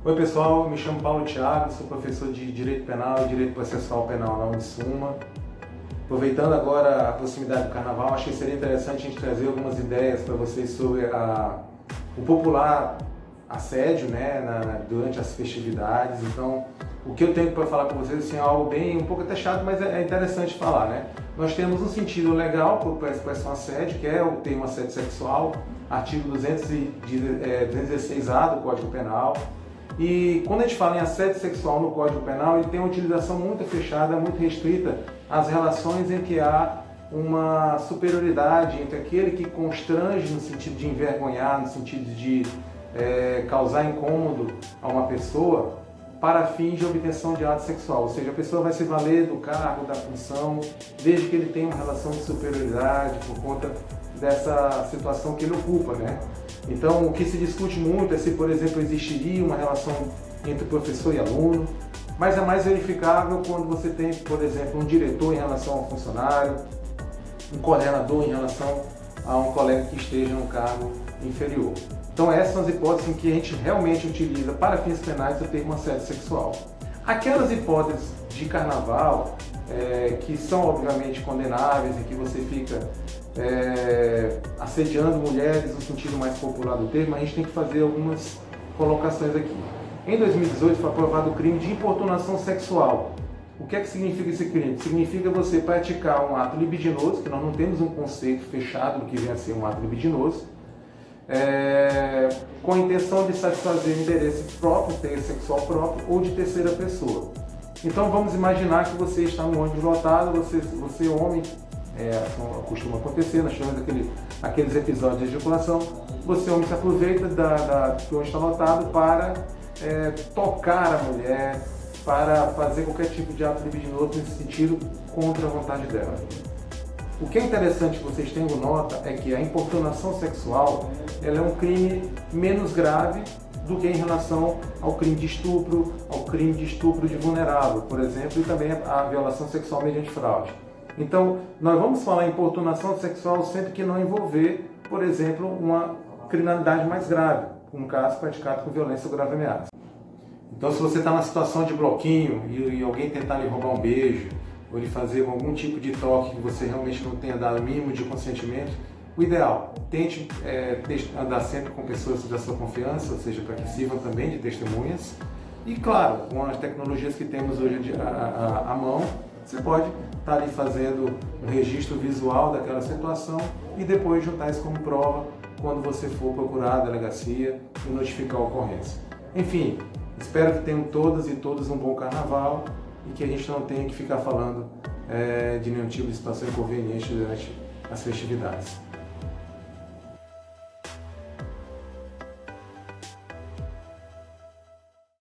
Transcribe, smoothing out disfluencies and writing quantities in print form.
Oi pessoal, me chamo Paulo Thiago, sou professor de Direito Penal e Direito Processual Penal na Unisuma. Aproveitando agora a proximidade do Carnaval, achei que seria interessante a gente trazer algumas ideias para vocês sobre o popular assédio, durante as festividades. Então, o que eu tenho para falar com vocês assim, é algo bem, um pouco até chato, mas é interessante falar, né? Nós temos um sentido legal para a expressão assédio, que é o termo assédio sexual, artigo 216-A do Código Penal. E quando a gente fala em assédio sexual no Código Penal, ele tem uma utilização muito fechada, muito restrita às relações em que há uma superioridade entre aquele que constrange no sentido de envergonhar, no sentido de causar incômodo a uma pessoa para fins de obtenção de ato sexual. Ou seja, a pessoa vai se valer do cargo, da função, desde que ele tenha uma relação de superioridade por conta dessa situação que ele ocupa, né? Então, o que se discute muito é se, por exemplo, existiria uma relação entre professor e aluno, mas é mais verificável quando você tem, por exemplo, um diretor em relação ao funcionário, um coordenador em relação a um colega que esteja no cargo inferior. Então, essas são as hipóteses em que a gente realmente utiliza para fins penais o termo assédio sexual. Aquelas hipóteses de carnaval, que são obviamente condenáveis, em que você fica assediando mulheres no sentido mais popular do termo, a gente tem que fazer algumas colocações aqui. Em 2018 foi aprovado o crime de importunação sexual. O que é que significa esse crime? Significa você praticar um ato libidinoso, que nós não temos um conceito fechado do que vem a ser um ato libidinoso, com a intenção de satisfazer interesse próprio, interesse sexual próprio ou de terceira pessoa. Então vamos imaginar que você está num ônibus lotado, você homem, costuma acontecer, nós chamamos aqueles episódios de ejaculação, você homem se aproveita que o ônibus está lotado para tocar a mulher, para fazer qualquer tipo de ato libidinoso nesse sentido contra a vontade dela. O que é interessante que vocês tenham nota é que a importunação sexual ela é um crime menos grave do que em relação ao crime de estupro de vulnerável, por exemplo, e também a violação sexual mediante fraude. Então, nós vamos falar em importunação sexual sempre que não envolver, por exemplo, uma criminalidade mais grave, um caso praticado com violência ou grave ameaça. Então, se você está na situação de bloquinho e alguém tentar lhe roubar um beijo, ou lhe fazer algum tipo de toque que você realmente não tenha dado o mínimo de consentimento, o ideal, tente andar sempre com pessoas da sua confiança, ou seja, para que sirvam também de testemunhas. E claro, com as tecnologias que temos hoje à mão, você pode estar ali fazendo um registro visual daquela situação e depois juntar isso como prova quando você for procurar a delegacia e notificar a ocorrência. Enfim, espero que tenham todas e todos um bom carnaval e que a gente não tenha que ficar falando de nenhum tipo de situação inconveniente durante as festividades.